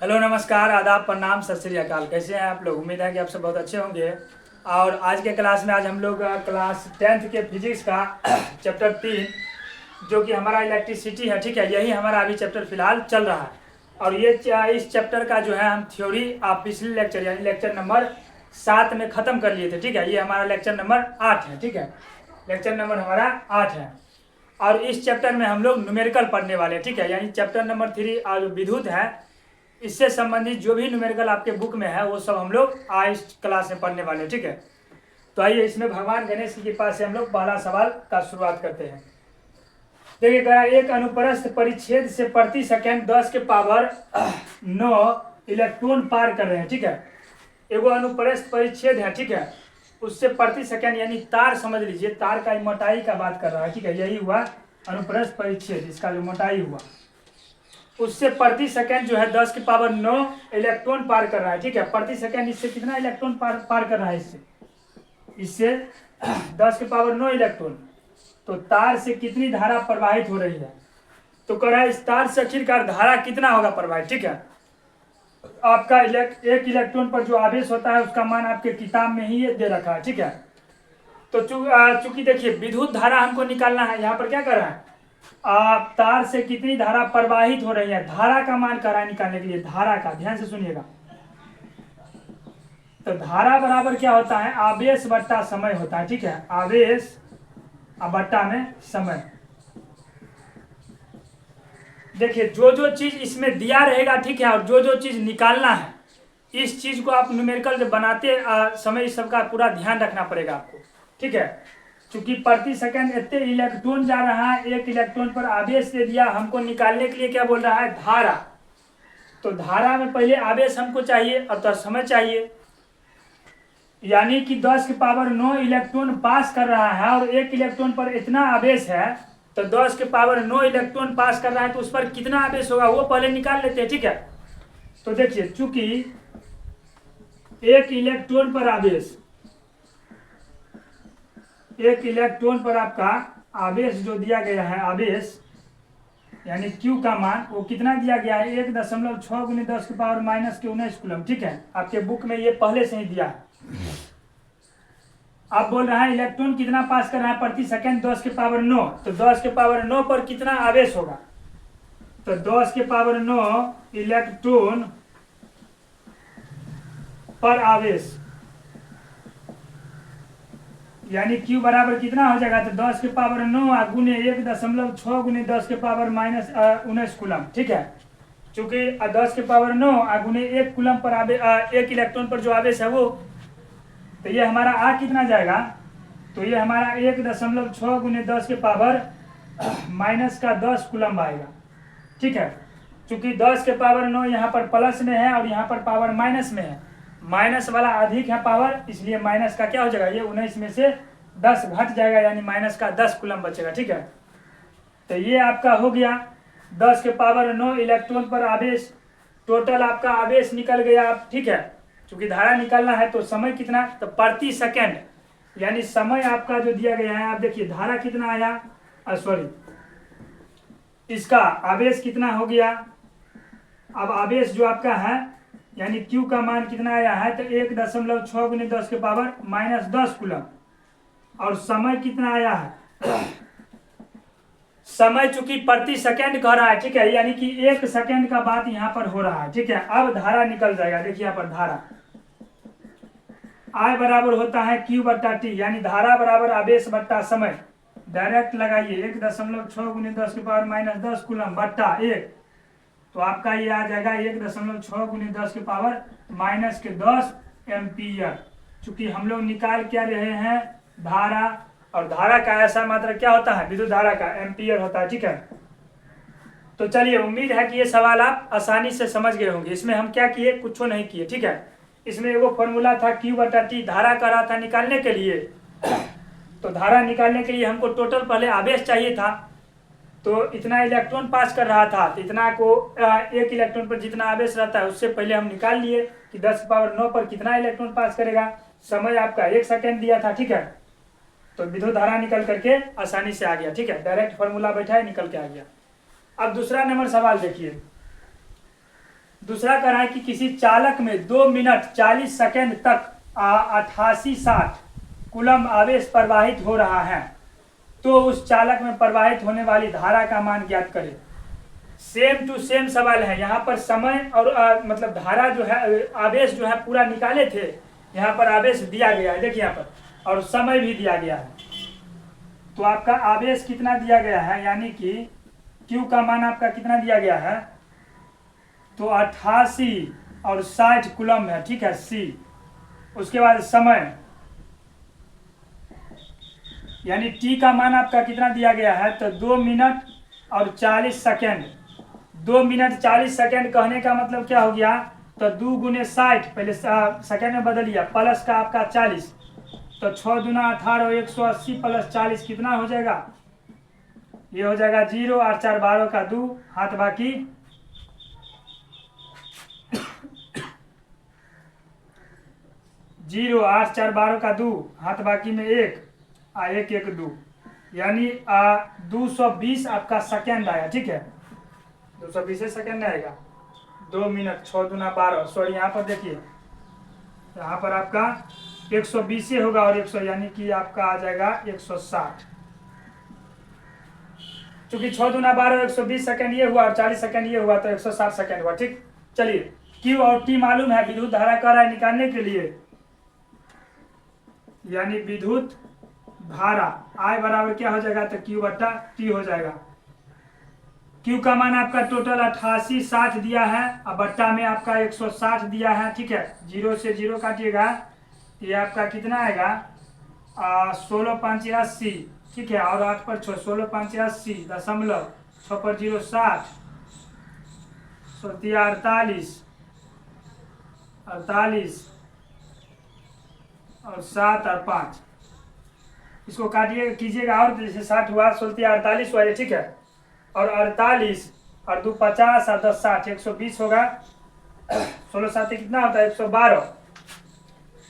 Hello, नमस्कार, आदाब, प्रणाम, सत श्री अकाल। कैसे हैं आप लोग? उम्मीद है कि आप सब बहुत अच्छे होंगे। और आज के क्लास में आज हम लोग क्लास 10th के फिजिक्स का चैप्टर 3 जो कि हमारा इलेक्ट्रिसिटी है, ठीक है, यही हमारा अभी चैप्टर फिलहाल चल रहा है। और ये इस चैप्टर का जो है हम थ्योरी आप पिछले लेक्चर यानी लेक्चर नंबर 7 में ख़त्म कर लिए थे, ठीक है। ये हमारा लेक्चर नंबर 8 है, ठीक है, लेक्चर नंबर हमारा 8 है। और इस चैप्टर में हम लोग न्यूमेरिकल पढ़ने वाले हैं, ठीक है, यानी चैप्टर नंबर 3 और विद्युत है, इससे संबंधित जो भी न्यूमेरिकल आपके बुक में है वो सब हम लोग आज क्लास में पढ़ने वाले हैं, ठीक है। तो आइए इसमें भगवान गणेश की कृपा से हम लोग पहला सवाल का शुरुआत करते हैं। देखिएगा, एक अनुप्रस्थ परिच्छेद से प्रति सेकंड 10 के पावर 9 इलेक्ट्रॉन पार कर रहे हैं, ठीक है। एगो अनुप्रस्थ परिच्छेद है, ठीक है, उससे प्रति सेकंड यानी तार समझ लीजिए, तार का मोटाई का बात कर रहा है, ठीक है, यही हुआ अनुप्रस्थ परिच्छेद, इसका जो मोटाई हुआ उससे प्रति सेकंड जो है 10 की पावर 9 इलेक्ट्रॉन पार कर रहा है, ठीक है। प्रति सेकंड इससे कितना इलेक्ट्रॉन पार कर रहा है? इससे 10 की पावर 9 इलेक्ट्रॉन। तो तार से कितनी धारा प्रवाहित हो रही है? तो कह रहा है इस तार से आखिरकार धारा कितना होगा प्रवाहित, ठीक है। आपका एक इलेक्ट्रॉन पर जो आवेश होता है उसका मान आपके किताब में ही दे रखा है, ठीक है। तो चूंकि देखिए विद्युत धारा हमको निकालना है, यहाँ पर क्या कर रहा है, तार से कितनी धारा प्रवाहित हो रही है, धारा का मान कर रहा है निकालने के लिए। धारा का ध्यान से सुनिएगा। तो धारा बराबर क्या होता है? आवेश बट्टा समय होता है, ठीक है, आवेश बट्टा में समय। देखिए जो जो चीज इसमें दिया रहेगा, ठीक है, और जो जो चीज निकालना है, इस चीज को आप न्यूमेरिकल जब बनाते समय इस सबका पूरा ध्यान रखना पड़ेगा आपको, ठीक है। चूंकि प्रति सेकंड इतने इलेक्ट्रॉन जा रहा है, एक इलेक्ट्रॉन पर आवेश दे दिया, हमको निकालने के लिए क्या बोल रहा है? धारा। तो धारा में पहले आवेश हमको चाहिए और तो समय चाहिए, यानी कि 10 की पावर 9 इलेक्ट्रॉन पास कर रहा है और एक इलेक्ट्रॉन पर इतना आवेश है, तो 10 की पावर 9 इलेक्ट्रॉन पास कर रहा है, तो उस पर कितना आवेश होगा वो पहले निकाल लेते हैं, ठीक है। तो देखिए चूंकि एक इलेक्ट्रॉन पर आवेश, एक इलेक्ट्रॉन पर आपका आवेश जो दिया गया है, आवेश यानी Q का मान वो कितना दिया गया है? 1.6 गुने 10 की पावर -19 कूलम, ठीक है, आपके बुक में ये पहले से ही दिया है। अब बोल रहा है इलेक्ट्रॉन कितना पास कर रहा है प्रति सेकंड? 10 की पावर 9। तो 10 की पावर 9 पर कितना आवेश होगा? तो 10 की पावर 9 इलेक्ट्रॉन पर आवेश, यानी Q बराबर कितना हो जाएगा? तो 10 के पावर 9 गुने 1.6 गुने 10 के पावर -19 कूलम, ठीक है। चूंकि 10 के पावर 9 गुने 1 कूलम पर एक इलेक्ट्रॉन पर जो आवेश है वो, तो ये हमारा कितना जाएगा? तो ये हमारा 1.6 गुने 10 के पावर -10 कूलम आएगा, ठीक है। चूंकि 10 के पावर 9 यहाँ पर प्लस में है और यहाँ पर पावर माइनस में है, माइनस वाला अधिक है पावर, इसलिए माइनस का क्या हो जाएगा? ये 19 में से 10 घट जाएगा, यानी -10 कूलम बचेगा, ठीक है। तो ये आपका हो गया 10 के पावर 9 इलेक्ट्रॉन पर आवेश। टोटल आपका आवेश निकल गया, ठीक है। चूंकि धारा निकालना है तो समय कितना? तो प्रति सेकंड, यानी समय आपका जो दिया गया है, आप देखिए धारा कितना आया, सॉरी इसका आवेश कितना हो गया। अब आवेश जो आपका है यानी Q का मान कितना आया है? तो 1.6 गुने 10 के पावर -10 कूलम। और समय कितना आया है? समय चूंकि प्रति सेकंड कह रहा है, ठीक है, यानी कि 1 सेकंड का बात यहाँ पर हो रहा है, ठीक है। अब धारा निकल जाएगा, देखिए यहाँ पर धारा I बराबर होता है Q बट्टा T, यानी धारा बराबर आवेश बट्टा समय। डायरेक्ट लगाइए 1.6 गुने 10 के पावर -10 कूलम बट्टा 1, तो आपका ये आ जाएगा 1.6 गुने 10 के पावर -10 एम्पियर। चूंकि हम लोग निकाल क्या रहे हैं? धारा, और धारा का ऐसा मात्रा क्या होता है? विद्युत धारा का एम्पियर होता है, ठीक है। तो चलिए, उम्मीद है कि ये सवाल आप आसानी से समझ गए होंगे। इसमें हम क्या किए? कुछ नहीं किए, ठीक है। इसमें एगो फॉर्मूला था Q बटा T, धारा का रहा था निकालने के लिए। तो धारा निकालने के लिए हमको टोटल पहले आवेश चाहिए था, तो इतना इलेक्ट्रॉन पास कर रहा था, तो इतना को एक इलेक्ट्रॉन पर जितना आवेश रहता है उससे पहले हम निकाल लिए कि 10 की पावर 9 पर कितना इलेक्ट्रॉन पास करेगा। समय आपका 1 सेकंड दिया था, ठीक है। तो विद्युत धारा निकल करके आसानी से आ गया, ठीक है, डायरेक्ट फॉर्मूला बैठा है, निकल के आ गया। अब दूसरा नंबर सवाल देखिए। दूसरा कह रहा है कि किसी चालक में 2 मिनट 40 सेकेंड तक 8860 कूलम आवेश प्रवाहित हो रहा है, तो उस चालक में प्रवाहित होने वाली धारा का मान ज्ञात करें। सेम टू सेम सवाल है। यहाँ पर समय और मतलब धारा जो है, आवेश जो है पूरा निकाले थे, यहाँ पर आवेश दिया गया है, देखिए यहाँ पर, और समय भी दिया गया है। तो आपका आवेश कितना दिया गया है, यानी कि Q का मान आपका कितना दिया गया है, तो 88 और 60 कूलम है, ठीक है, C। उसके बाद समय यानी T का मान आपका कितना दिया गया है, तो 2 मिनट और 40 सेकेंड। 2 मिनट 40 सेकेंड कहने का मतलब क्या हो गया, तो 2 गुने 60 पहले सेकेंड में बदल लिया, प्लस का आपका 40, तो 6 दूना 18, 180 प्लस 40 कितना हो जाएगा, ये हो जाएगा 0, 8 4 12 का 2, हाथ बाकी 0, 8 4 12 का 2, हाथ बाकी में 1, 1 1 2, यानी 220 आपका सेकेंड आया, ठीक है, 220 सेकेंड आएगा। 2 मिनट 6 दूना 12, सॉरी यहाँ पर देखिए, यहाँ पर आपका 120 होगा और 100, यानी कि आपका आ जाएगा 160, चूंकि 6 दूना 12, 120 सेकेंड ये हुआ और 40 सेकेंड ये हुआ, तो 160 सेकेंड हुआ, ठीक। चलिए, Q और T मालूम है, विद्युत धारा कह रहा है निकालने के लिए, यानी विद्युत धारा I बराबर क्या हो जाएगा, तो Q बट्टा T हो जाएगा। Q का मान आपका टोटल 88 60 दिया है, और बट्टा में आपका 160 दिया है, ठीक है, 0 से 0 काटिएगा, ये आपका कितना आएगा, 16 5 80, ठीक है, और 8 पर 6, 16 5 80 दशमलव 6 पर 0 60, 48 48 और 7 और 5, इसको काटिए कीजिएगा, और जैसे 60 हुआ, 16 48 हुआ, ठीक है, और 48 और 2 50 और 10 60, 120 होगा, 16 7 कितना होता है, 112,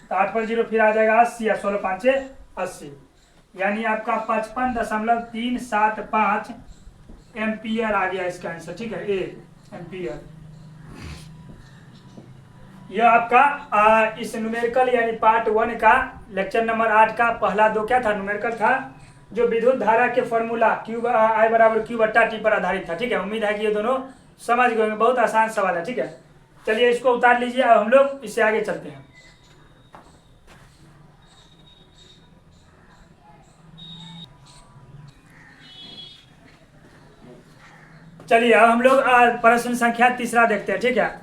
तो 8 पर 0 फिर आ जाएगा 80, और 16 5 80, यानी आपका 55.375 एम्पियर आ गया इसका आंसर, ठीक है, ए एम्पियर। यह आपका इस न्यूमेरिकल यानी पार्ट 1 का लेक्चर नंबर 8 का पहला 2 क्या था, न्यूमेरिकल था, जो विद्युत धारा के फॉर्मूला I बराबर Q बट्टा T पर आधारित था, ठीक है। उम्मीद है कि ये दोनों समझ गए, बहुत आसान सवाल है, ठीक है। चलिए इसको उतार लीजिए, अब हम लोग इससे आगे चलते हैं। चलिए अब हम लोग प्रश्न संख्या तीसरा देखते हैं, ठीक है।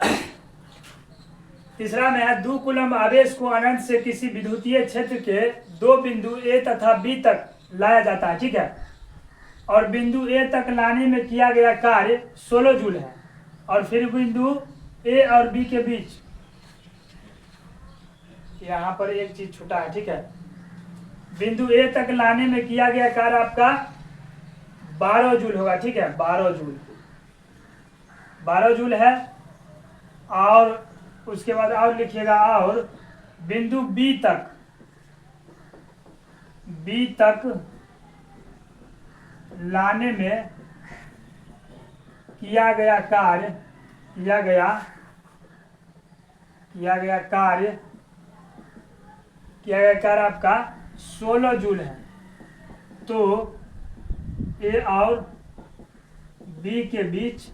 तीसरा में है, 2 कूलम आवेश को अनंत से किसी विद्युतीय क्षेत्र के 2 बिंदु A तथा B तक लाया जाता है, ठीक है, और बिंदु A तक लाने में किया गया कार्य 16 जूल है, और फिर बिंदु A और B के बीच, यहाँ पर एक चीज छूटा है, ठीक है, बिंदु A तक लाने में किया गया कार्य आपका 12 जूल होगा, ठीक है, 12 जूल है, और उसके बाद और लिखिएगा, और बिंदु B तक लाने में किया गया कार्य आपका 16 जूल है, तो A और B के बीच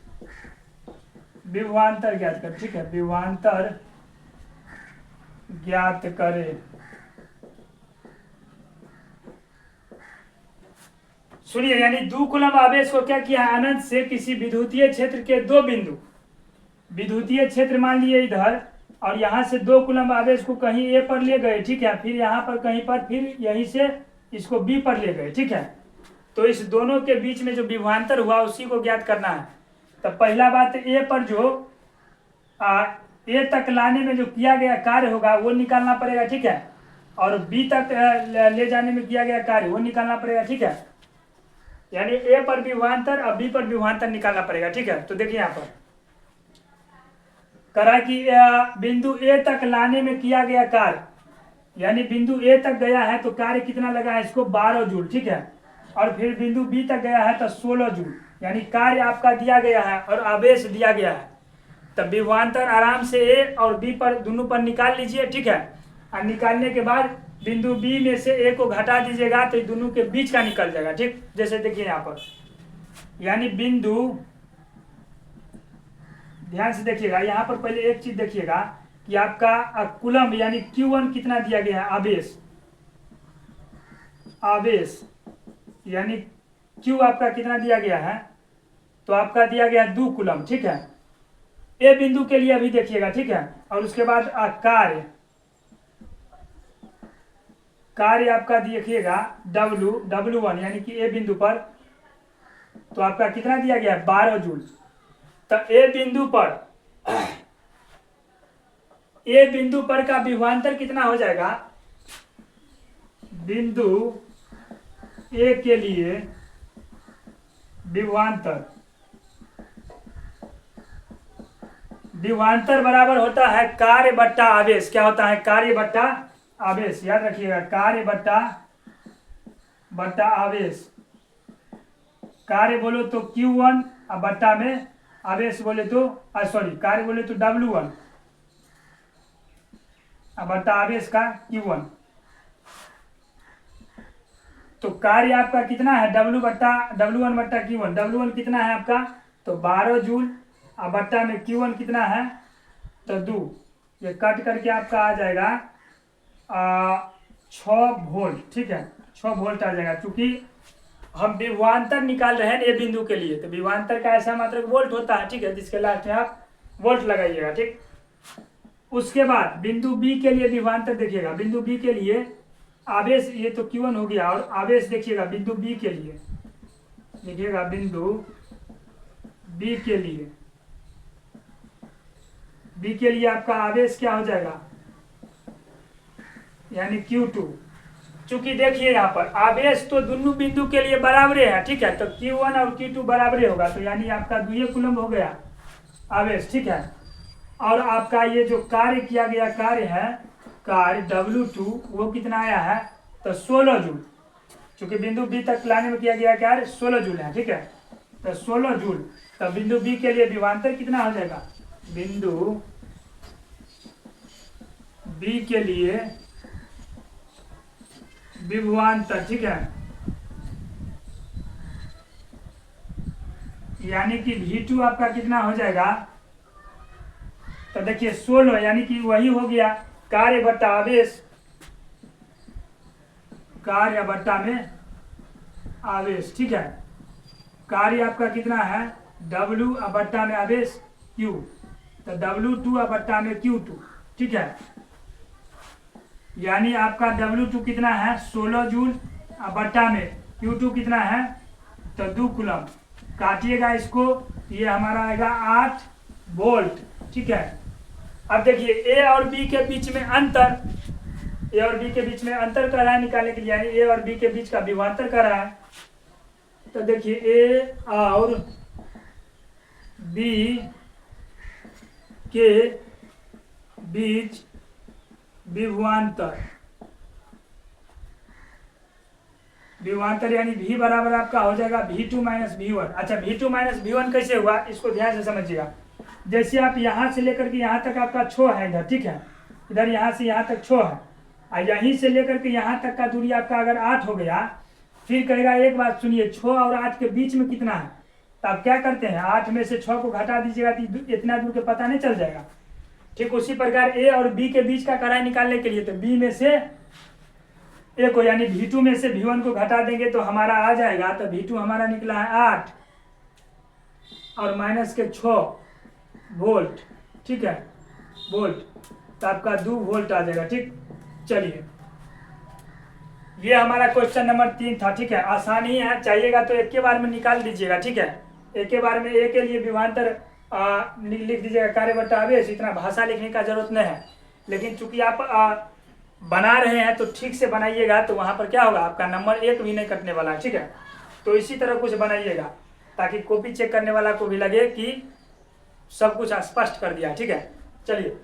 विभवांतर ज्ञात कर, ठीक है, विभवांतर ज्ञात करें। सुनिए, यानी 2 कूलम आवेश को क्या किया है, अनंत से किसी विद्युतीय क्षेत्र के 2 बिंदु, विद्युतीय क्षेत्र मान लिए इधर, और यहाँ से 2 कूलम आवेश को कहीं A पर ले गए, ठीक है, फिर यहाँ पर कहीं पर, फिर यहीं से इसको B पर ले गए, ठीक है। तो इस दोनों के बीच में जो विभवांतर हुआ उसी को ज्ञात करना है। तो पहला बात, A पर जो A तक लाने में जो किया गया कार्य होगा वो निकालना पड़ेगा, ठीक है, और B तक ले जाने में किया गया कार्य वो निकालना पड़ेगा, ठीक है, यानी A पर विभवांतर और B पर विभवांतर निकालना पड़ेगा, ठीक है। तो देखिए यहाँ पर करा कि बिंदु A तक लाने में किया गया कार्य, यानी बिंदु A तक गया है तो कार्य कितना लगा है इसको, 12 जूल, ठीक है, और फिर बिंदु B तक गया है तो 16 जूल, यानी कार्य आपका दिया गया है और आवेश दिया गया है। तब विभवांतर आराम से ए और बी पर दोनों पर निकाल लीजिए, ठीक है। और निकालने के बाद बिंदु बी में से ए को घटा दीजिएगा तो दोनों के बीच का निकल जाएगा, ठीक। जैसे देखिए यहाँ पर, यानी बिंदु, ध्यान से देखिएगा यहाँ पर, पहले एक चीज देखिएगा कि आपका कूलम यानी Q1 कितना दिया गया है, आवेश, आवेश यानी Q आपका कितना दिया गया है, तो आपका दिया गया है 2 कूलम, ठीक है। ए बिंदु के लिए अभी देखिएगा, ठीक है। और उसके बाद कार्य, कार्य आपका देखिएगा W1 यानी कि ए बिंदु पर, तो आपका कितना दिया गया है 12 जूल। तो ए बिंदु पर का विभवांतर कितना हो जाएगा, बिंदु ए के लिए विभवांतर बराबर होता है कार्य बट्टा आवेश। क्या होता है, कार्य बट्टा आवेश, याद रखिएगा, कार्य बट्टा आवेश। कार्य बोलो तो Q1 और बट्टा में आवेश बोले तो सॉरी, कार्य बोले तो W1 और बट्टा आवेश का Q1। तो कार्य आपका कितना है, W1 बट्टा Q1। W1 कितना है आपका, तो 12 जूल, और बट्टा में Q1 कितना है, तो 2। ये कट करके आपका आ जाएगा 6 वोल्ट, ठीक है, 6 वोल्ट आ जाएगा। क्योंकि हम विभवांतर निकाल रहे हैं ए बिंदु के लिए, तो विभवांतर का ऐसा मात्रक वोल्ट होता है, ठीक है, जिसके लास्ट में आप वोल्ट लगाइएगा, ठीक। उसके बाद बिंदु बी के लिए विभवांतर देखिएगा, बिंदु बी के लिए आवेश, ये तो Q1 हो गया, और आवेश देखिएगा बिंदु बी के लिए, देखिएगा बिंदु बी के लिए आपका आवेश क्या हो जाएगा, यानी Q2। चूंकि देखिए यहाँ पर आवेश तो दोनों बिंदु के लिए बराबर है, ठीक है, तो Q1 और Q2 बराबर होगा, तो यानी आपका 2 कूलम हो गया आवेश, ठीक है। और आपका ये जो कार्य किया गया कार्य है, कार्य W2 वो कितना आया है, तो 16 जूल। चूंकि बिंदु बी तक लाने में किया गया कार्य 16 जूल है, ठीक है, तो 16 जूल। तो बिंदु बी के लिए विभवांतर कितना हो जाएगा, बिंदु बी के लिए विभवांतर, ठीक है, यानी कि V2 आपका कितना हो जाएगा, तो देखिए 16, यानी कि वही हो गया कार्य बट्टा आवेश, कार्य बट्टा में आवेश, ठीक है। कार्य आपका कितना है W और बट्टा में आवेश Q, तो W2 और बट्टा में Q2, ठीक है। यानी आपका W2 कितना है 16 जूल, और बट्टा में Q2 कितना है, तो 2 कूलम। काटिएगा इसको, ये हमारा आएगा 8 वोल्ट, ठीक है। अब देखिए ए और बी के बीच में अंतर, ए और बी के बीच में अंतर कर रहा है निकालने के लिए, यानी ए और बी के बीच का विभवांतर कर रहा है। तो देखिए ए और बी के बीच विभवांतर यानी V बराबर आपका हो जाएगा V2 माइनस V1। अच्छा, V2 माइनस V1 कैसे हुआ, इसको ध्यान से समझिएगा। जैसे आप यहाँ से लेकर के यहाँ तक आपका 6 है इधर, ठीक है, इधर यहाँ से यहाँ तक 6 है, और यहीं से लेकर के यहाँ तक का दूरी आपका अगर 8 हो गया, फिर कहेगा, एक बात सुनिए, 6 और 8 के बीच में कितना है, तो आप क्या करते हैं, 8 में से 6 को घटा दीजिएगा तो इतना दूर के पता नहीं चल जाएगा। ठीक उसी प्रकार ए और बी के बीच का कड़ाई निकालने के लिए, तो बी में से ए को यानी V2 में से V1 को घटा देंगे तो हमारा आ जाएगा, तो V2 हमारा निकला है 8 और माइनस के 6 वोल्ट, ठीक है, वोल्ट, तो आपका 2 वोल्ट आ जाएगा, ठीक। चलिए, ये हमारा क्वेश्चन नंबर 3 था, ठीक है। आसानी है, चाहिएगा तो एक के बार में निकाल दीजिएगा, ठीक है, एक के बार में ए के लिए विभवांतर लिख दीजिएगा, कार्य बट्टा आवेश, इतना भाषा लिखने का जरूरत नहीं है। लेकिन चूंकि आप बना रहे हैं तो ठीक से बनाइएगा, तो वहाँ पर क्या होगा, आपका नंबर 1 भी नहीं कटने वाला है, ठीक है। तो इसी तरह कुछ बनाइएगा ताकि कॉपी चेक करने वाला को भी लगे कि सब कुछ स्पष्ट कर दिया, ठीक है। चलिए,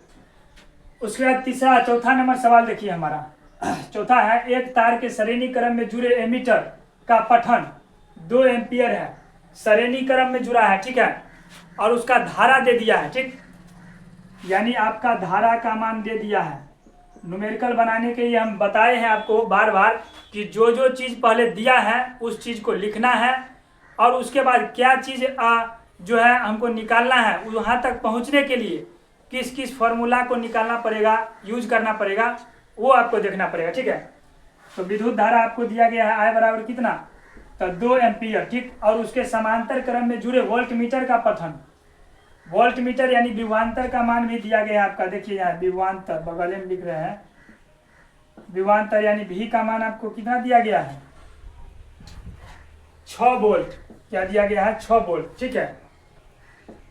उसके बाद चौथा नंबर सवाल देखिए हमारा। चौथा है, एक तार के श्रेणी क्रम में जुड़े एमीटर का पठन 2 एम्पियर है, श्रेणी क्रम में जुड़ा है, ठीक है, और उसका धारा दे दिया है, ठीक। यानी आपका धारा का मान दे दिया है। न्यूमेरिकल बनाने के लिए हम बताए हैं आपको बार बार कि जो जो चीज़ पहले दिया है उस चीज़ को लिखना है और उसके बाद क्या चीज़ जो है हमको निकालना है, वहाँ तक पहुँचने के लिए किस किस फॉर्मूला को निकालना पड़ेगा, यूज करना पड़ेगा, वो आपको देखना पड़ेगा। ठीक है, तो विद्युत धारा आपको दिया गया है I बराबर कितना, तो 2 एम्पियर। ठीक, और उसके समांतर क्रम में जुड़े वोल्ट मीटर का पठन, वोल्ट मीटर यानी विभवांतर का मान भी दिया गया है आपका। देखिए यहाँ विभवांतर बगल में लिख रहे हैं, विभवांतर यानी भी का मान आपको कितना दिया गया है, 6 वोल्ट। क्या दिया गया है, 6 वोल्ट। ठीक है,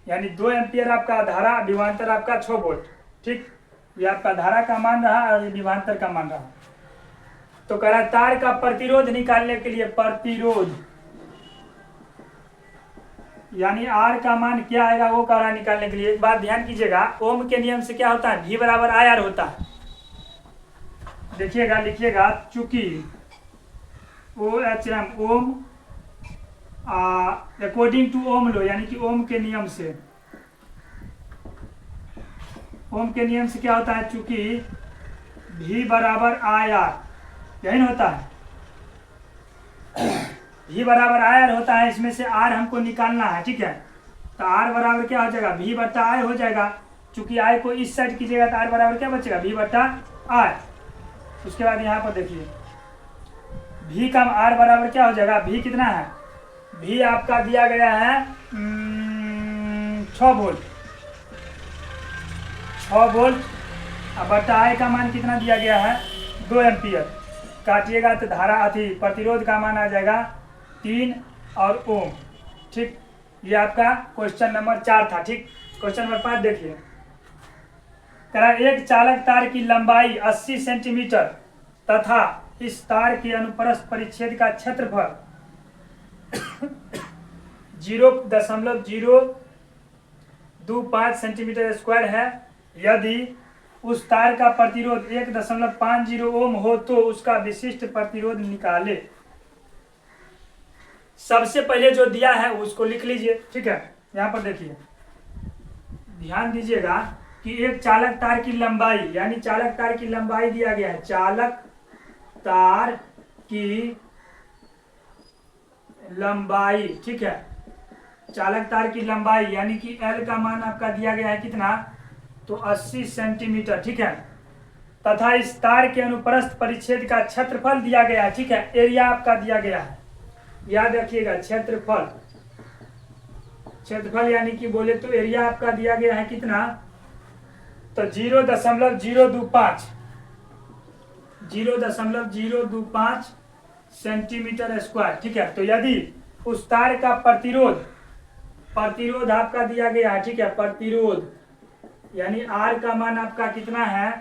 यानी 2 एम्पियर आपका धारा, विभवांतर आपका 6 वोल्ट। ठीक, ये आपका धारा का मान रहा और ये विभवांतर का मान रहा। तो कह रहा तार का प्रतिरोध निकालने के लिए, प्रतिरोध यानी R का मान क्या आएगा वो कह रहा निकालने के लिए। एक बात ध्यान कीजिएगा, ओम के नियम से क्या होता है, V बराबर IR होता है। देखिएगा, लिखिएगा, चूंकि OHM ओम अकॉर्डिंग टू ओम लो, यानी कि ओम के नियम से, ओम के नियम से क्या होता है, चूंकि V बराबर IR, यही ना होता है, V बराबर IR होता है, इसमें से R हमको निकालना है। ठीक है, तो R बराबर क्या हो जाएगा, V बट्टा I हो जाएगा। चूंकि I को इस साइड कीजिएगा तो R बराबर क्या बचेगा, V बट्टा I। उसके बाद यहाँ पर देखिए V का R बराबर क्या हो जाएगा, V कितना है, V आपका दिया गया है 6 वोल्ट, 6 वोल्ट। अब बट्टा I का मान कितना दिया गया है, 2 एम्पियर। काटिएगा तो धारा प्रतिरोध का मान आ जाएगा 3 और ओम। ठीक, ये आपका क्वेश्चन नंबर 4 था। ठीक, क्वेश्चन नंबर 5 देखिए, कह एक चालक तार की लंबाई 80 सेंटीमीटर तथा इस तार के अनुप्रस्थ परिच्छेद का क्षेत्रफल 0.025 सेंटीमीटर स्क्वायर है। यदि उस तार का प्रतिरोध 1.50 ओम हो तो उसका विशिष्ट प्रतिरोध निकाले। सबसे पहले जो दिया है उसको लिख लीजिए। ठीक है, यहाँ पर देखिए, ध्यान दीजिएगा कि एक चालक तार की लंबाई, यानी चालक तार की लंबाई दिया गया है, चालक तार की लंबाई। ठीक है, चालक तार की लंबाई यानी कि L का मान आपका दिया गया है कितना, तो 80 सेंटीमीटर। ठीक है, तथा इस तार के अनुप्रस्थ परिच्छेद का क्षेत्रफल दिया गया है। ठीक है, एरिया आपका दिया गया है, याद रखिएगा, क्षेत्रफल, क्षेत्रफल यानी कि बोले तो एरिया आपका दिया गया है कितना, तो 0.025 सेंटीमीटर स्क्वायर। ठीक है, तो यदि उस तार का प्रतिरोध आपका दिया गया है। ठीक है, प्रतिरोध यानी R का मान आपका कितना है,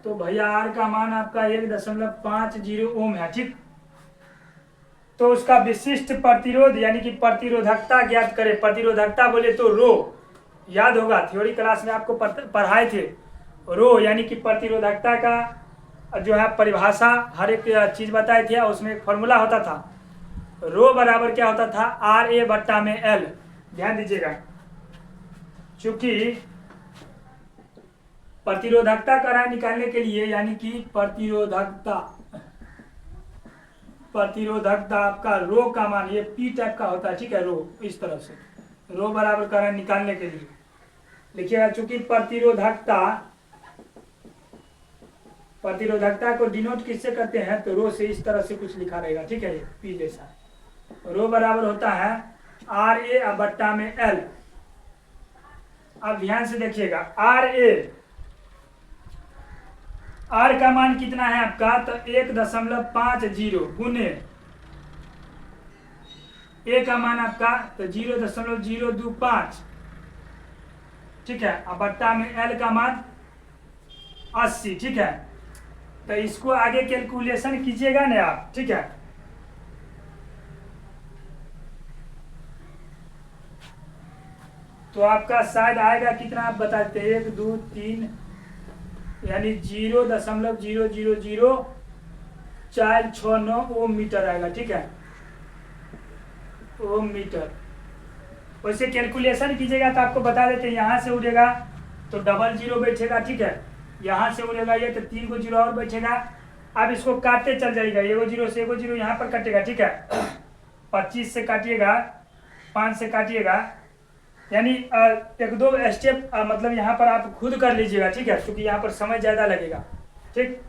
तो भैया R का मान आपका 1.50 ओम है। ठीक, तो उसका विशिष्ट प्रतिरोध यानी कि प्रतिरोधकता ज्ञात करें। प्रतिरोधकता बोले तो रो, याद होगा थ्योरी क्लास में आपको पढ़ाए थे, रो यानी कि प्रतिरोधकता का जो है परिभाषा हर एक चीज बताए थे, उसमें एक फॉर्मूला होता था, रो बराबर क्या होता था, RA बट्टा में L। ध्यान दीजिएगा, चूंकि प्रतिरोधकता का निकालने के लिए, यानी कि प्रतिरोधकता आपका रो का मान ये P टाइप का होता है। ठीक है, रो इस तरह से, रो बराबर करंट निकालने के लिए लिखिएगा, चूंकि प्रतिरोधकता को डिनोट किससे करते हैं, तो रो से इस तरह से कुछ लिखा रहेगा। ठीक है, P जैसा, रो बराबर होता है RA बट्टा में L। अब ध्यान से देखिएगा, R का मान कितना है आपका, तो 1.50 गुने A का मान आपका तो 0.025। ठीक है, अब बट्टा में L का मान 80। ठीक है, तो इसको आगे कैलकुलेशन कीजिएगा ना आप। ठीक है, तो आपका शायद आएगा कितना, आप बताते हैं, 1 2 3 यानी 0.0000469 ओम मीटर आएगा। ठीक है, ओम मीटर। वैसे कैलकुलेशन कीजिएगा तो आपको बता देते हैं, यहाँ से उड़ेगा तो डबल जीरो बैठेगा, ठीक है। यहाँ से उड़ेगा ये तो 3 को जीरो और बैठेगा। अब इसको काटते चल जाएगा, एगो जीरो से एगो जीरो यहाँ पर कटेगा, ठीक है। 25 से काटिएगा, 5 से काटिएगा, यानी एक दो स्टेप मतलब यहाँ पर आप खुद कर लीजिएगा, ठीक है, क्योंकि यहाँ पर समय ज़्यादा लगेगा, ठीक।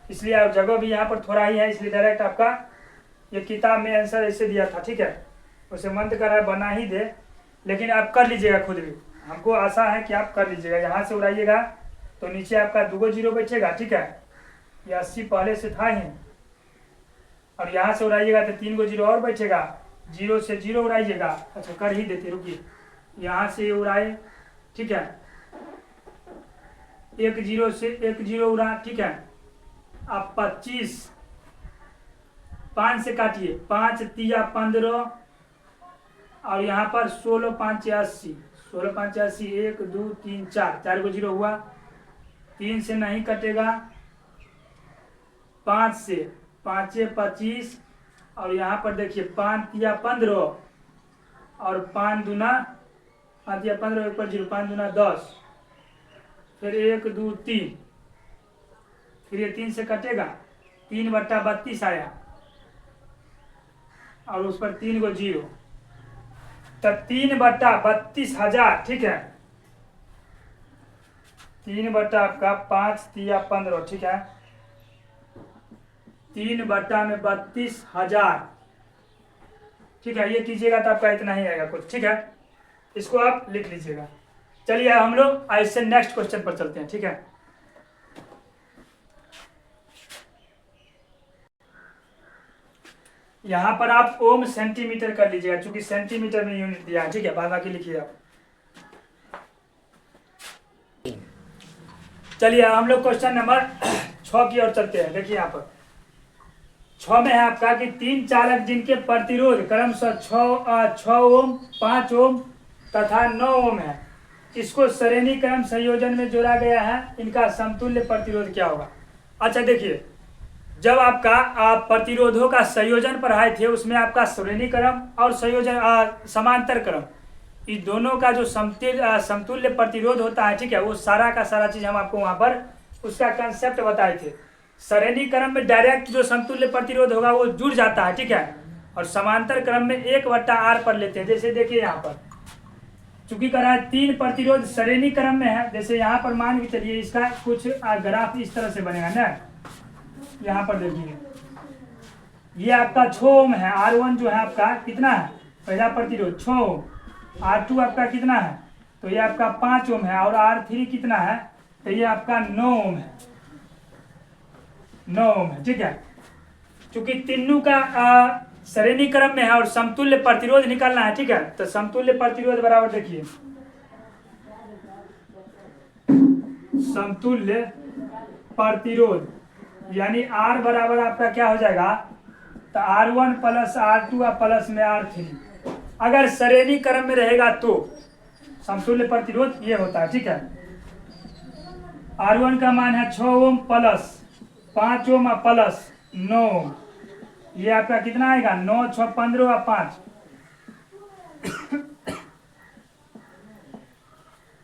इसलिए आप जगह भी यहाँ पर थोड़ा ही है, इसलिए डायरेक्ट आपका ये किताब में आंसर ऐसे दिया था, ठीक है। उसे मन कर रहा है बना ही दे, लेकिन आप कर लीजिएगा खुद भी, हमको आशा है कि आप कर लीजिएगा। यहाँ से उड़ाइएगा तो नीचे आपका 2 जीरो बैठेगा, ठीक है। ये 80 पहले से था ही, और यहाँ से उड़ाइएगा तो 3 जीरो और बैठेगा, जीरो से जीरो उड़ाइएगा। अच्छा कर ही देते, रुकिए, यहाँ से उड़ाए, ठीक है, 1 जीरो से 1 जीरो उड़ा, ठीक है। अब 25, 5 से काटिए, 5 तिया 15, और यहाँ पर 16 5 80, 16 5 80, 1 2 3 4, 4 को जीरो हुआ, 3 से नहीं कटेगा, 5 से 5 25, और यहाँ पर देखिए 5 तिया 15, और 5 दूना 5 तिया 15, ऊपर जीरो, 5 दूना 10, फिर 1 2 3, फिर ये 3 से कटेगा, 3/32 आया, और उस पर 3 को जीरो, तब 3/32,000, ठीक है। 3 बटा आपका 5 तिया 15, ठीक है। 3 बटा में 32,000, ठीक है। ये कीजिएगा तो आपका इतना ही आएगा कुछ, ठीक है। इसको आप लिख लीजिएगा। चलिए हम लोग ऐसे नेक्स्ट क्वेश्चन पर चलते हैं, ठीक है। यहाँ पर आप ओम सेंटीमीटर कर लीजिएगा, क्योंकि सेंटीमीटर में यूनिट दिया है, ठीक है। बाकी लिखिए आप। चलिए हम लोग क्वेश्चन नंबर 6 की ओर चलते हैं। देखिए यहाँ पर 6 में है आपका कि 3 चालक जिनके प्रतिरोध क्रमशः 6 ओम, 5 ओम तथा 9 ओम है, इसको श्रेणी क्रम संयोजन में जोड़ा गया है, इनका समतुल्य प्रतिरोध क्या होगा। अच्छा देखिए, जब आपका प्रतिरोधों का संयोजन पढ़ाए थे, उसमें आपका श्रेणी क्रम और संयोजन समांतर क्रम, इस दोनों का जो समतुल्य प्रतिरोध होता है, ठीक है, वो सारा का सारा चीज हम आपको वहां पर उसका कंसेप्ट बताए थे। श्रेणी क्रम में डायरेक्ट जो समतुल्य प्रतिरोध होगा वो जुड़ जाता है, ठीक है, और समांतर क्रम में 1/r पर लेते हैं। जैसे देखिए यहाँ पर चूंकि करा 3 प्रतिरोध श्रेणी क्रम में है, जैसे यहाँ पर मान के चलिए इसका कुछ ग्राफ इस तरह से बनेगा ना। यहाँ पर देखिए ये आपका 6 ओम है, R1 जो है आपका कितना है, पहला प्रतिरोध 6 ओम, R2 आपका कितना है, तो ये आपका 5 ओम है, और R3 कितना है, तो ये आपका 9 ओम है, 9 ओम है, ठीक है। चूंकि तीनों का श्रेणी क्रम में है और समतुल्य प्रतिरोध निकालना है, ठीक है, तो समतुल्य प्रतिरोध बराबर देखिए, समतुल्य प्रतिरोध यानी R बराबर आपका क्या हो जाएगा, तो R1 प्लस R2 प्लस में R3, अगर श्रेणी क्रम में रहेगा तो समतुल्य प्रतिरोध ये होता है, ठीक है। R1 का मान है 6 ओम प्लस 5 ओम प्लस 9 ओम, ये आपका कितना आएगा, 9 6 15 और 5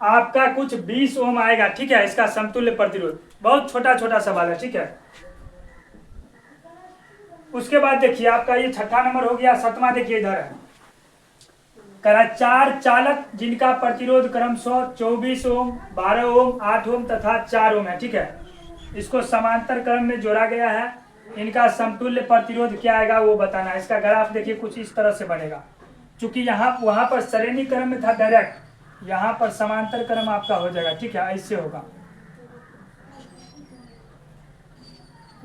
आपका कुछ 20 ओम आएगा, ठीक है, इसका समतुल्य प्रतिरोध। बहुत छोटा छोटा सवाल है, ठीक है। उसके बाद देखिए आपका ये 6ठा नंबर हो गया। 7वां देखिए इधर है, करा 4 चालक जिनका प्रतिरोध क्रमशः 24 ओम, 12 ओम, 8 ओम तथा 4 ओम है, ठीक है, इसको समांतर क्रम में जोड़ा गया है, इनका समतुल्य प्रतिरोध क्या आएगा वो बताना है। इसका ग्राफ देखिए कुछ इस तरह से बनेगा, क्योंकि यहाँ वहां पर श्रेणी क्रम में था डायरेक्ट, यहाँ पर समांतर क्रम आपका हो जाएगा, ठीक है, ऐसे होगा।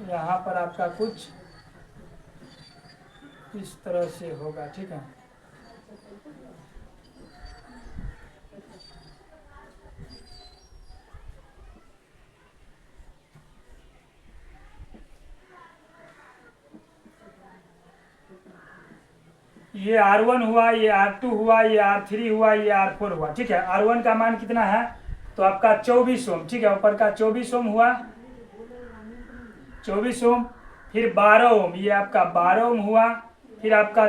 यहाँ पर आपका कुछ इस तरह से होगा, ठीक है। ये R1 हुआ, ये R2 हुआ, ये R3 हुआ, ये R4 हुआ, ठीक है। R1 का मान कितना है, तो आपका 24 ओम, ठीक है, ऊपर का 24 ओम हुआ, 24 ओम, फिर 12 ओम, ये आपका 12 ओम हुआ, फिर आपका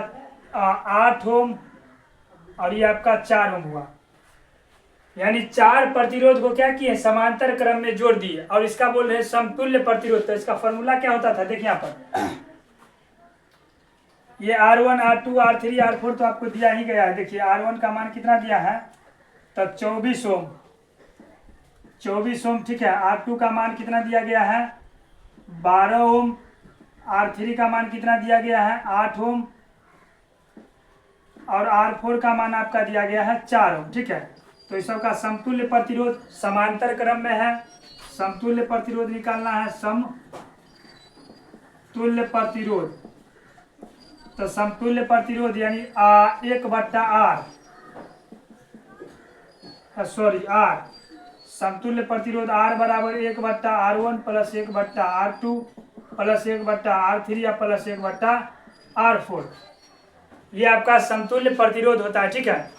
8 ओम, और ये आपका 4 ओम हुआ। यानी 4 प्रतिरोध को क्या किए, समांतर क्रम में जोड़ दिए और इसका बोल रहे हैं समतुल्य प्रतिरोध। तो इसका फॉर्मूला क्या होता था, देखिए यहाँ पर ये R1 R2 R3 R4 तो आपको दिया ही गया है। देखिए R1 का मान कितना दिया है, तो 24 ओम, 24 ओम, ठीक है। R2 का मान कितना दिया गया है, 12 ओम। R3 का मान कितना दिया गया है, 8 ओम। और R4 का मान आपका दिया गया है 4 ओम, ठीक है। तो इस सबका समतुल्य प्रतिरोध समांतर क्रम में है, समतुल्य प्रतिरोध निकालना है, समतुल्य प्रतिरोध। तो समतुल्य प्रतिरोध यानी 1/R, सॉरी R, समतुल्य प्रतिरोध R बराबर 1/R1 plus 1/R2 plus 1/R3 या प्लस 1/R4। ये आपका समतुल्य प्रतिरोध होता है, ठीक है।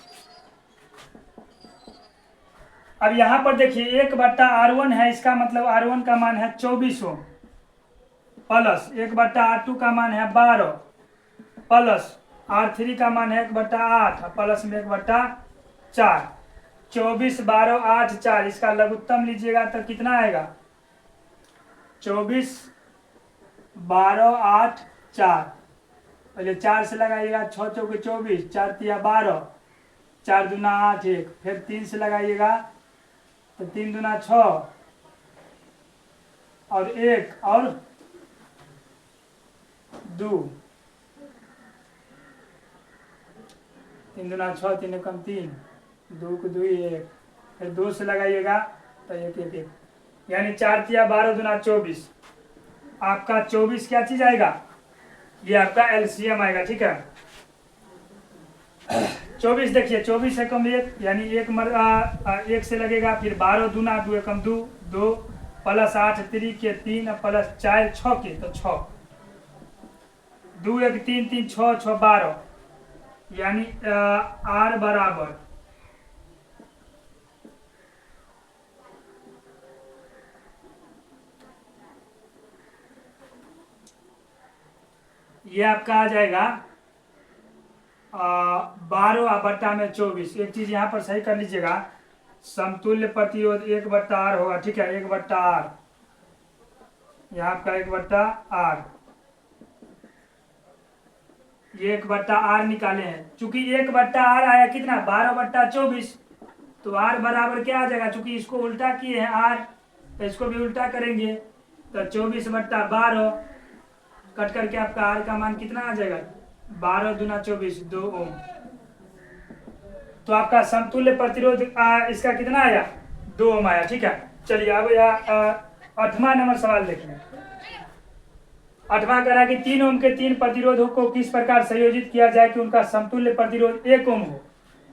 अब यहाँ पर देखिए 1/R1 है, इसका मतलब R1 का मान है 24 ओम प्लस 1/R2 का मान है 12 प्लस R3 का मान है 1/8 प्लस में 1/4। 24 12 8 4, इसका लघुत्तम लीजिएगा तो कितना आएगा, 24 12 8 4। पहले 4 से लगाइएगा, 6 चौके 24, 4 तिया 12, 4 दूना 8 1, फिर 3 से लगाइएगा तो 3 दूना 6 और 1 और 2, 3 दूना 6, 3 कम 3, 2 को 2 1, फिर 2 से लगाइएगा तो 1 1 1, यानी 4 तिया 12 दूना 24। आपका 24 क्या चीज आएगा, ये आपका एलसीएम आएगा, ठीक है। 24 देखिए, 24 है कम 1 यानी 1 से लगेगा, फिर 12 दूना 2 कम 2 2 प्लस 8 3 के 3 प्लस 4 6 के तो 6, 2 1 3 3 6 6 12, यानी R बराबर ये आपका आ जाएगा 12/24। एक चीज यहाँ पर सही कर लीजिएगा, समतुल्य प्रतिरोध 1/R होगा, ठीक है, 1/R, यहाँ आपका 1/R, ये 1/R निकाले हैं। चूंकि 1/R आया कितना, 12/24, तो R बराबर क्या आ जाएगा, चूंकि इसको उल्टा किए हैं R, तो इसको भी उल्टा करेंगे तो 24/12 कट करके आपका R का मान कितना आ जाएगा, 12 दूना 24 2 ओम। तो आपका समतुल्य प्रतिरोध इसका कितना आया, 2 ओम आया, ठीक है। चलिए अब यहाँ 8वां नंबर सवाल देखिए। 8वां कह रहा है कि 3 ओम के 3 प्रतिरोधों को किस प्रकार संयोजित किया जाए कि उनका समतुल्य प्रतिरोध 1 ओम हो।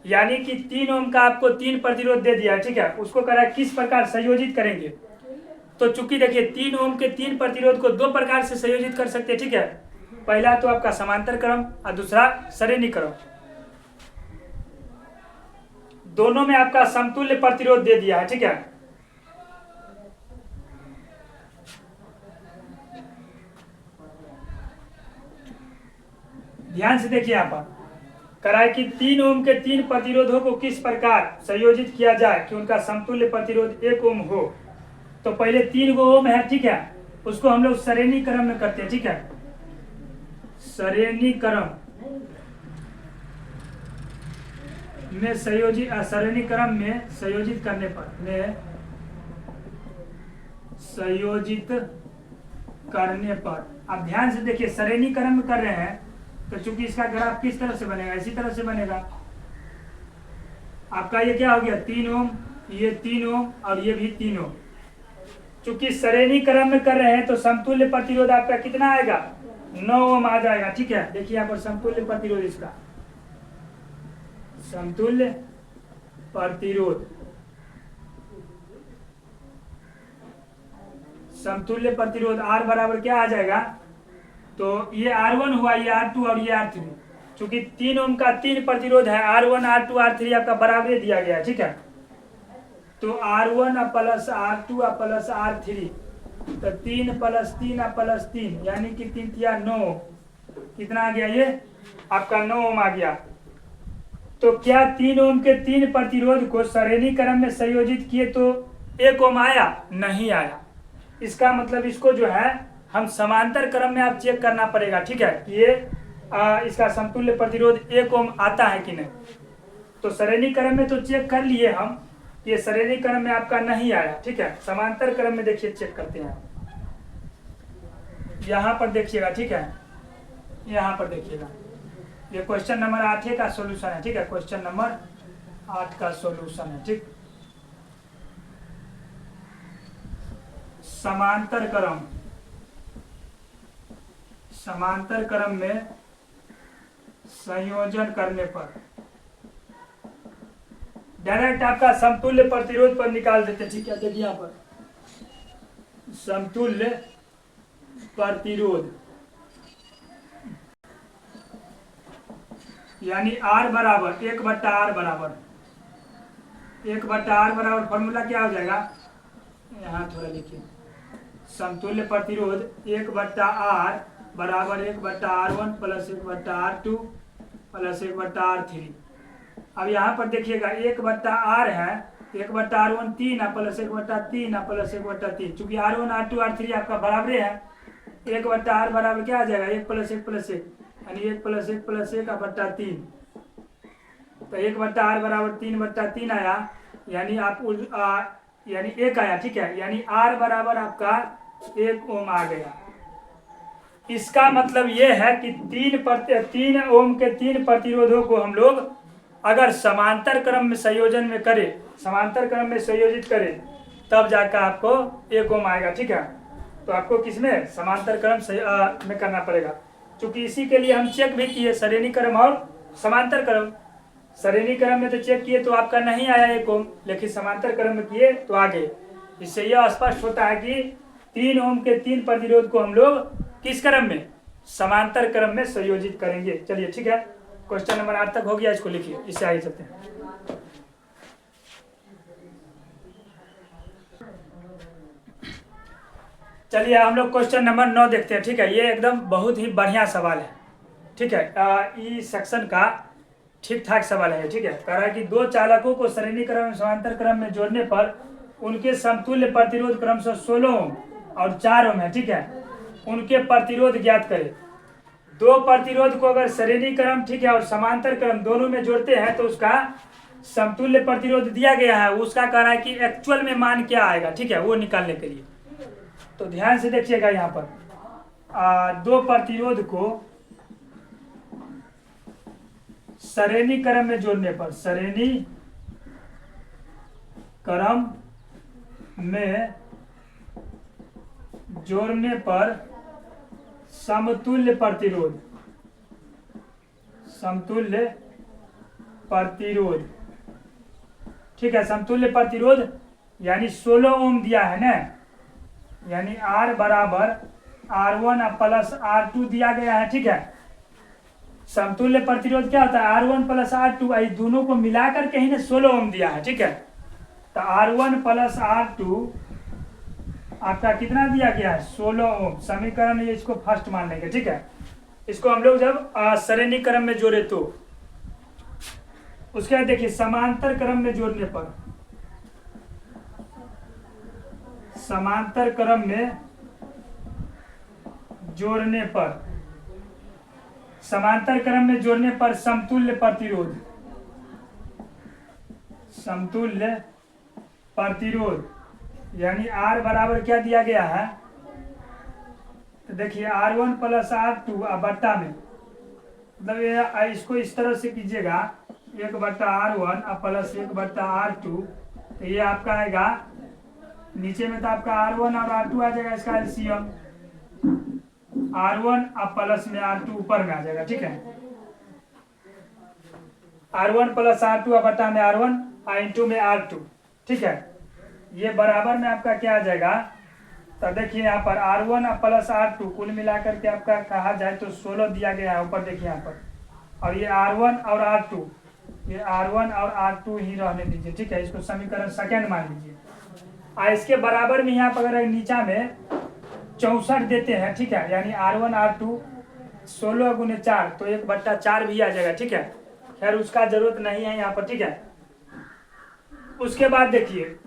यानी कि 3 ओम का आपको 3 प्रतिरोध दे दिया है, ठीक है, उसको कह रहा है किस प्रकार संयोजित करेंगे। तो चूंकि देखिए 3 ओम के 3 प्रतिरोध को 2 प्रकार से संयोजित कर सकते हैं, ठीक है। पहला तो आपका समांतर क्रम और दूसरा श्रेणी क्रम। दोनों में आपका समतुल्य प्रतिरोध दे दिया है, ठीक है। ध्यान से देखिए यहाँ पर कह रहा है कि 3 ओम के 3 प्रतिरोधों को किस प्रकार संयोजित किया जाए कि उनका समतुल्य प्रतिरोध 1 ओम हो। तो पहले 3 ओम है, ठीक है, उसको हम लोग श्रेणी क्रम में करते हैं, ठीक है। श्रेणी क्रम में श्रेणी क्रम में संयोजित करने पर आप ध्यान से देखिए, श्रेणी क्रम में कर रहे हैं तो चूंकि इसका ग्राफ किस तरह से बनेगा, इसी तरह से बनेगा। आपका ये क्या हो गया, 3 ओम, ये 3 ओम और ये भी 3 ओम। चूंकि श्रेणी क्रम में कर रहे हैं तो समतुल्य प्रतिरोध आपका कितना आएगा, 9 ओम आ जाएगा, ठीक है। देखिए यहाँ पर समतुल्य प्रतिरोध, इसका समतुल्य प्रतिरोध, समतुल्य प्रतिरोध R बराबर क्या आ जाएगा, तो ये R1 हुआ, ये R2 और ये R3। चूंकि 3 ओम का 3 प्रतिरोध है, R1 R2 R3 आपका बराबर दिया गया है, ठीक है। तो R1 plus R2 plus R3, तो 3 प्लस 3 प्लस 3 यानी कि 3 तिया 9, कितना आ गया, ये आपका 9 ओम आ गया। तो क्या 3 ओम के 3 प्रतिरोध को श्रेणी क्रम में संयोजित किए तो 1 ओम आया? नहीं आया। इसका मतलब इसको जो है हम समांतर क्रम में आप चेक करना पड़ेगा, ठीक है, कि ये इसका समतुल्य प्रतिरोध 1 ओम आता है कि नहीं। तो श्रेणी क्रम में तो चेक कर लिए हम, ये श्रेणी क्रम में आपका नहीं आया, ठीक है। समांतर क्रम में देखिए चेक करते हैं, यहाँ पर देखिएगा, ठीक है, यहाँ पर देखिएगा, ये क्वेश्चन नंबर 8 का सॉल्यूशन है, ठीक है, क्वेश्चन नंबर 8 का सॉल्यूशन है, ठीक। समांतर क्रम में संयोजन करने पर डायरेक्ट आपका समतुल्य प्रतिरोध पर निकाल देते, ठीक है। देखिए यहाँ पर समतुल्य प्रतिरोध यानी R बराबर 1/R बराबर 1/R बराबर फॉर्मूला क्या हो जाएगा, यहाँ थोड़ा लिखिए, समतुल्य प्रतिरोध 1/R बराबर 1/R1 plus 1/R2 plus 1/R3। अब यहाँ पर देखिएगा 1/R है, 1/R1 3 प्लस 1/3 प्लस 1/3, चूंकि R1 R2 R3 आपका बराबर है, 1/R बराबर क्या आ जाएगा, 1 प्लस 1 प्लस 1 यानी 1 प्लस 1 प्लस 1/3। तो 1/R बराबर 3/3 आया, यानी आप यानी 1 आया, ठीक है, यानी R बराबर आपका 1 ओम आ गया। इसका मतलब ये है कि 3 ओम के 3 प्रतिरोधों को हम लोग अगर समांतर क्रम में संयोजन में करें, समांतर क्रम में संयोजित करें, तब जाकर आपको 1 ओम आएगा, ठीक है। तो आपको किसमें, समांतर क्रम में करना पड़ेगा, क्योंकि इसी के लिए हम चेक भी किए श्रेणी क्रम और समांतर क्रम। श्रेणी क्रम में तो चेक किए तो आपका नहीं आया 1 ओम, लेकिन समांतर क्रम में किए तो आ गए। इससे यह स्पष्ट होता है कि 3 ओम के 3 प्रतिरोध को हम लोग किस क्रम में, समांतर क्रम में संयोजित करेंगे। चलिए ठीक है, क्वेश्चन नंबर 8 तक हो गया, इसको लिखिए, इससे आगे चलते हैं। चलिए हम लोग क्वेश्चन नंबर 9 देखते हैं, ठीक है। ये एकदम बहुत ही बढ़िया सवाल है, ठीक है, इस सेक्शन का ठीक ठाक सवाल है, ठीक है। कह रहा है कि 2 चालकों को श्रेणी क्रम में समांतर क्रम में जोड़ने पर उनके समतुल्य प्रतिरोध क्रमशः 16 ओम और 4 ओम है, ठीक है। उनके प्रतिरोध ज्ञात करें। 2 प्रतिरोध को अगर श्रेणी क्रम, ठीक है, और समांतर क्रम दोनों में जोड़ते हैं तो उसका समतुल्य प्रतिरोध दिया गया है, उसका कह रहा है कि एक्चुअल में मान क्या आएगा, ठीक है, वो निकालने के लिए। तो ध्यान से देखिएगा, यहाँ पर 2 प्रतिरोध को श्रेणी क्रम में जोड़ने पर, श्रेणी क्रम में जोड़ने पर समतुल्य प्रतिरोध, समतुल्य प्रतिरोध, ठीक है, समतुल्य प्रतिरोध यानी 16 ओम दिया है ना, यानी R बराबर R1 प्लस R2 दिया गया है, ठीक है। समतुल्य प्रतिरोध क्या होता है, R1 प्लस R2, ये दोनों को मिलाकर के ही ने 16 ओम दिया है, ठीक है। तो R1 प्लस R2 आपका कितना दिया गया है, 16 ओम। समीकरण ये इसको फर्स्ट मान लेंगे, ठीक है। इसको हम लोग जब श्रेणी क्रम में जोड़े तो उसके बाद देखिए समांतर क्रम में जोड़ने पर, समांतर क्रम में जोड़ने पर, समांतर क्रम में जोड़ने पर समतुल्य प्रतिरोध, समतुल्य प्रतिरोध यानी R बराबर क्या दिया गया है, तो देखिए R1 प्लस R2 बट्टा में, मतलब इसको इस तरह से कीजिएगा, 1/R1 प्लस 1/R2, तो ये आपका आएगा नीचे में, तो आपका R1 और R2 आ जाएगा, इसका एलसीएम R1 प्लस में R2 ऊपर में आ जाएगा, ठीक है। R1 प्लस R2 बटा में R1 इंटू में R2, ठीक है। ये बराबर में आपका क्या आ जाएगा, तो देखिए यहाँ पर R1 प्लस R2 कुल मिलाकर के आपका कहा जाए तो 16 दिया गया है, ऊपर देखिए यहाँ पर, और ये R1 और R2, ये R1 और R2 ही रहने दीजिए, ठीक है। इसको समीकरण सेकंड मान लीजिए। इसके बराबर में यहाँ पर अगर नीचा में 64 देते हैं, ठीक है, यानी R1 R2 16 × 4 तो 1/4 भी आ जाएगा, ठीक है। खैर उसका जरूरत नहीं है यहाँ पर, ठीक है। उसके बाद देखिए,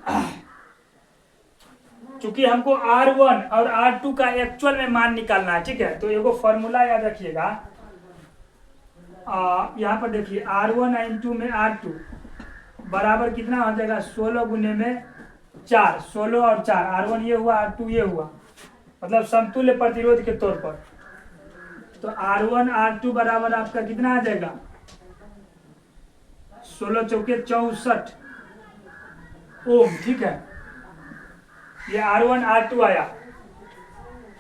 चूंकि हमको R1 और R2 का एक्चुअल में मान निकालना है, ठीक है, तो एगो फॉर्मूला याद रखिएगा। यहाँ पर देखिए R1 इंटू में R2 बराबर कितना हो जाएगा, 16 गुने में 4, 16 और 4, R1 ये हुआ, R2 ये हुआ, मतलब समतुल्य प्रतिरोध के तौर पर। तो R1 R2 बराबर आपका कितना आ जाएगा, 16 चौके 64 ओम, ठीक है। ये R1 R2 आया।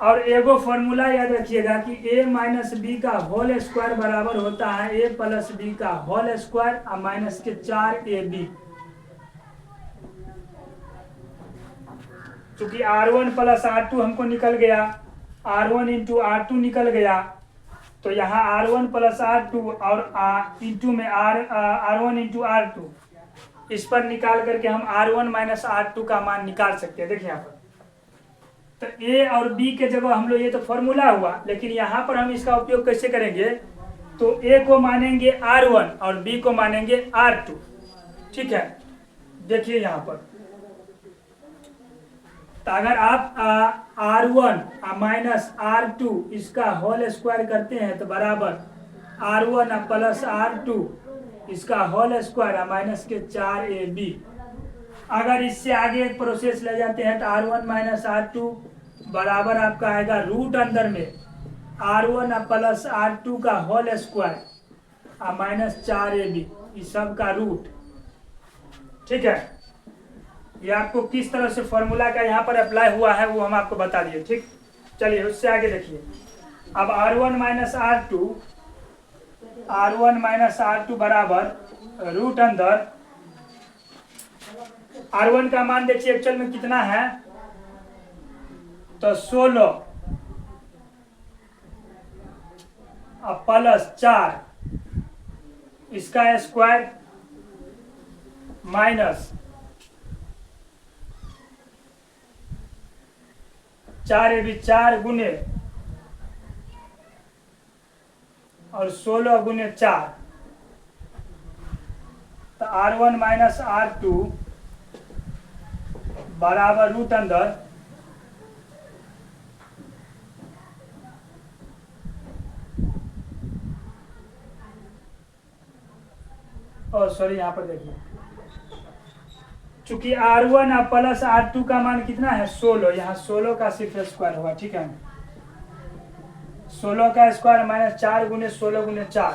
और एगो फॉर्मूला याद रखिएगा कि a माइनस बी का होल स्क्वायर बराबर होता है a प्लस बी का होल स्क्वायर और माइनस के 4ab। चूंकि R1 प्लस R2 हमको निकल गया, R1 इंटू R2 निकल गया, तो यहाँ R1 प्लस R2 और इंटू में R1 इंटू R2, इस पर निकाल करके हम R1 माइनस R2 का मान निकाल सकते हैं। देखिए यहाँ पर तो A और B के जगह हम लोग, ये तो फॉर्मूला हुआ, लेकिन यहाँ पर हम इसका उपयोग कैसे करेंगे, तो A को मानेंगे R1 और B को मानेंगे R2, ठीक है। देखिए यहाँ पर, तो अगर आप R1 माइनस R2 इसका होल स्क्वायर करते हैं तो बराबर R1 प्लस R2 इसका होल स्क्वायर माइनस के 4ab। अगर इससे आगे एक प्रोसेस ले जाते हैं तो R1 माइनस R2 बराबर आपका आएगा रूट अंदर में R1 प्लस R2 का होल स्क्वायर माइनस 4ab, इस सब का रूट, ठीक है। ये आपको किस तरह से फॉर्मूला का यहाँ पर अप्लाई हुआ है वो हम आपको बता दिए, ठीक। चलिए उससे आगे देखिए, अब R1 माइनस R2 बराबर रूट अंदर R1 का मान देखिए एक्चुअल में कितना है, तो 16 प्लस 4 इसका स्क्वायर माइनस 4ab, 4 गुने और 16 गुने 4, तो R1 माइनस R2 बराबर रूट अंदर और सॉरी यहाँ पर देखिए, चूंकि R1 प्लस R2 का मान कितना है 16, यहाँ 16 का सिर्फ स्क्वायर हुआ, ठीक है। 16 का स्क्वायर माइनस 4 गुने 16 गुने 4,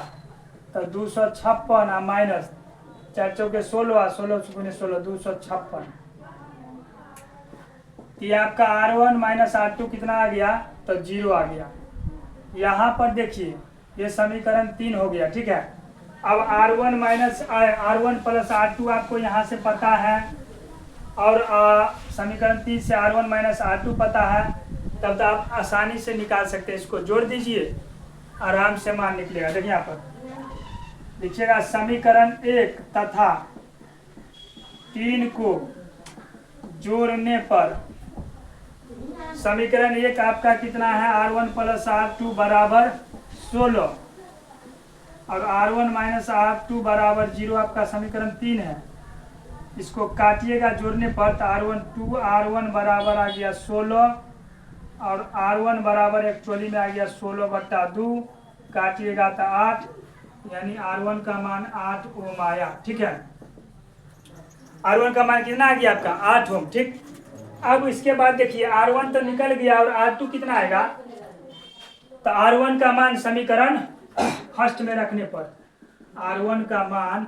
तो 256 माइनस 4 चौके 16, 16 गुने 16 256। ये आपका R1 माइनस R2 कितना आ गया, तो 0 आ गया। यहाँ पर देखिए ये समीकरण 3 हो गया, ठीक है। अब R1 प्लस R2 आपको यहाँ से पता है, और समीकरण 3 से R1 माइनस R2 पता है, तब तो आप आसानी से निकाल सकते हैं। इसको जोड़ दीजिए, आराम से मान निकलेगा। देखिए यहाँ पर लिखिएगा, समीकरण 1 तथा 3 को जोड़ने पर समीकरण 1 आपका कितना है, R1 प्लस R2 बराबर 16 और R1 माइनस R2 बराबर 0 आपका समीकरण 3 है। इसको काटिएगा जोड़ने पर, तो R1 बराबर आ गया 16 और R1 बराबर एक्चुअली में आ गया 16/2, काटिएगा तो 8, यानी R1 का मान 8 ओम आया, ठीक है। R1 का मान कितना आ गया आपका 8 ओम, ठीक। अब इसके बाद देखिए R1 तो निकल गया और R2 कितना आएगा, तो R1 का मान समीकरण फर्स्ट में रखने पर, R1 का मान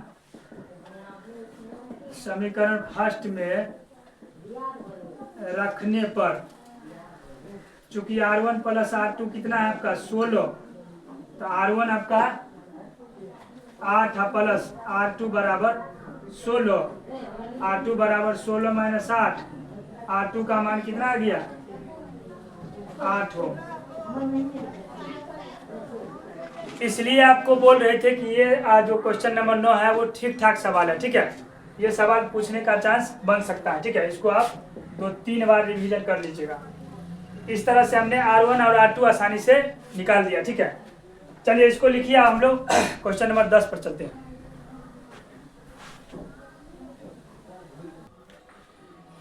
समीकरण फर्स्ट में रखने पर, चूंकि R1 प्लस R2 कितना है आपका 16, तो R1 आपका 8 प्लस R2 बराबर 16, R2 बराबर 16 माइनस 8, R2 का मान कितना आ गया 8 ओम। इसलिए आपको बोल रहे थे कि ये जो क्वेश्चन नंबर 9 है वो ठीक ठाक सवाल है, ठीक है। ये सवाल पूछने का चांस बन सकता है, ठीक है। इसको आप 2-3 बार रिवीजन कर लीजिएगा। इस तरह से हमने R1 और R2 आसानी से निकाल दिया, ठीक है। चलिए इसको लिखिए, हम लोग क्वेश्चन नंबर 10 पर चलते हैं।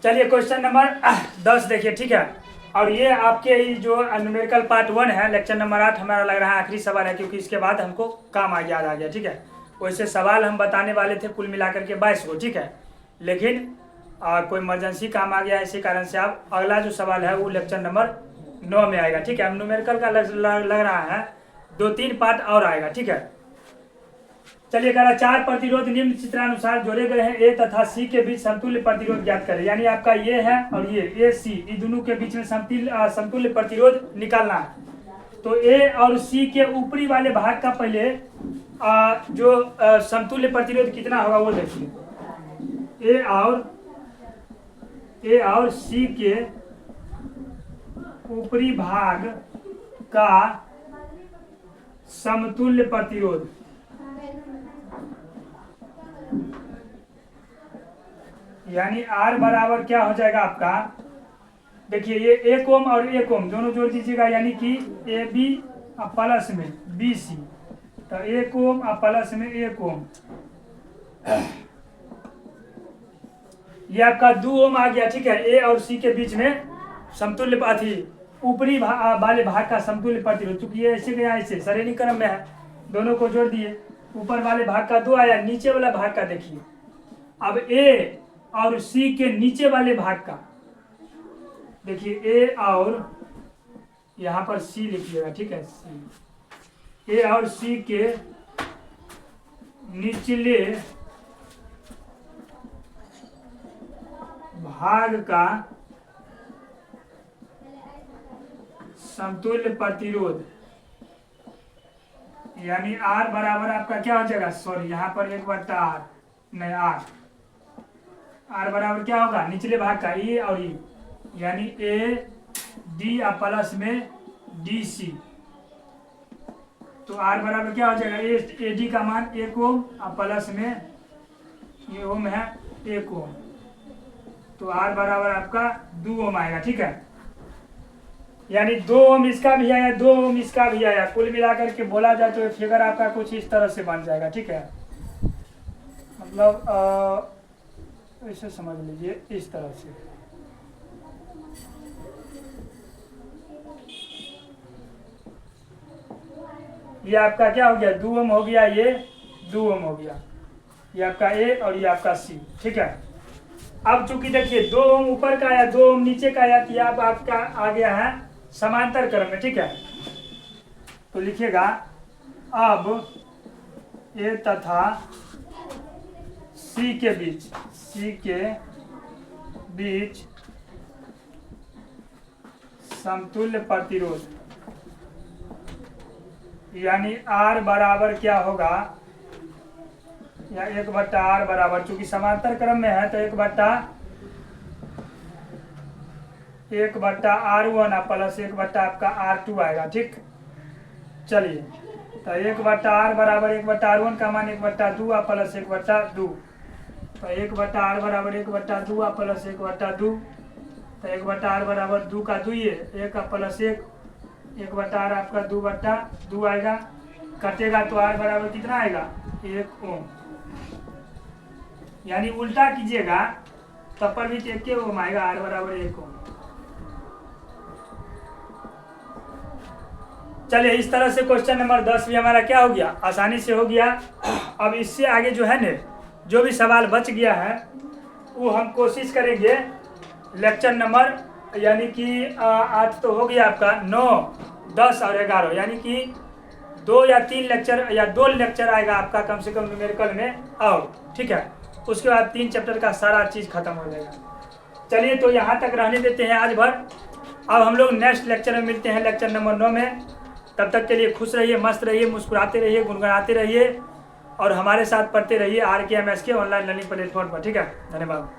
चलिए क्वेश्चन नंबर 10 देखिए, ठीक है। और ये आपके जो न्यूमेरिकल पार्ट 1 है, लेक्चर नंबर 8 हमारा लग रहा है आखिरी सवाल है, क्योंकि इसके बाद हमको काम याद आ गया, ठीक है। वैसे सवाल हम बताने वाले थे कुल मिलाकर के 22 को, ठीक है, लेकिन कोई इमरजेंसी काम आ गया है, इसी कारण से आप अगला जो सवाल है वो लेक्चर नंबर 9 में आएगा, ठीक है। अब न्यूमेरिकल का लग रहा है 2-3 पार्ट और आएगा, ठीक है। चलिए कह रहा 4 प्रतिरोध निम्न चित्रानुसार जोड़े गए हैं, ए तथा सी के बीच समतुल्य प्रतिरोध ज्ञात करें। यानी आपका ये है और ये ए सी, इन दोनों के बीच में समतुल्य प्रतिरोध निकालना है। तो ए और सी के ऊपरी वाले भाग का पहले जो समतुल्य प्रतिरोध कितना होगा वो देखिए। ए और सी के ऊपरी भाग का समतुल्य प्रतिरोध, यानी R बराबर क्या हो जाएगा आपका, देखिए ये 1 ओम और 1 ओम दोनों जोड़ दीजिएगा, यानी कि AB प्लस में BC, तो 1 ओम प्लस में 1 ओम, ये आपका 2 ओम आ गया, ठीक है। A और C के बीच में समतुल्य अथी ऊपरी वाले भाग का समतुल्य प्रतिरोध, चूंकि ये ऐसे गया ऐसे श्रेणी क्रम में है, दोनों को जोड़ दिए, ऊपर वाले भाग का 2 आया, नीचे वाला भाग का देखिए। अब A और C के नीचे वाले भाग का देखिए, A और यहाँ पर C लिखिएगा, ठीक है, C, A और C के निचले भाग का समतुल्य प्रतिरोध, यानी R बराबर आपका क्या हो जाएगा, सॉरी यहाँ पर 1/R नहीं R बराबर क्या होगा, निचले भाग का E और E, यानी A D प्लस में DC, तो R बराबर क्या हो जाएगा, AD का मान 1 ओम प्लस में ये ओम है 1 ओम, तो R बराबर आपका 2 ओम आएगा, ठीक है। यानी 2 ओम इसका भी आया, 2 ओम इसका भी आया, कुल मिलाकर के बोला जाए तो फिगर आपका कुछ इस तरह से बन जाएगा, ठीक है। मतलब ऐसे समझ लीजिए, इस तरह से। ये आपका क्या हो गया, 2 ओम हो गया, ये 2 ओम हो गया, ये आपका A और ये आपका C, ठीक है। अब चूंकि देखिए 2 ओम ऊपर का आया, 2 ओम नीचे का आया, तो अब आपका आ गया है समांतर क्रम में, ठीक है। तो लिखिएगा अब A तथा C के बीच समतुल्य प्रतिरोध, यानी R बराबर क्या होगा, या 1/R बराबर, चूंकि समांतर क्रम में है तो 1/R1 प्लस 1 आपका R2 आएगा, ठीक। चलिए तो 1/R बराबर 1/R1 का मान 1/2 प्लस 1/2, तो 1/R बराबर 1/2 प्लस 1/2, तो 1/R बराबर 2 का 2 ये 1 प्लस 1/R आपका 2/2 आएगा, कटेगा तो R बराबर कितना आएगा, 1 ओम, यानी उल्टा कीजिएगा तब पर भी 1 ओम आएगा, R बराबर 1 ओम। चलिए इस तरह से क्वेश्चन नंबर 10 भी हमारा क्या हो गया, आसानी से हो गया। अब इससे आगे जो है ने, जो भी सवाल बच गया है वो हम कोशिश करेंगे लेक्चर नंबर, यानी कि 8 तो हो गया आपका, 9, 10 और 11, यानी कि 2 या 3 लेक्चर या 2 लेक्चर आएगा आपका कम से कम न्यूमेरिकल में, और ठीक है उसके बाद 3 चैप्टर का सारा चीज़ खत्म हो जाएगा। चलिए तो यहाँ तक रहने देते हैं आज भर, अब हम लोग नेक्स्ट लेक्चर में मिलते हैं, लेक्चर नंबर 9 में। तब तक के लिए खुश रहिए, मस्त रहिए, मुस्कुराते रहिए, गुनगुनाते रहिए और हमारे साथ पढ़ते रहिए RKMS के ऑनलाइन लर्निंग प्लेटफॉर्म पर, ठीक है। धन्यवाद।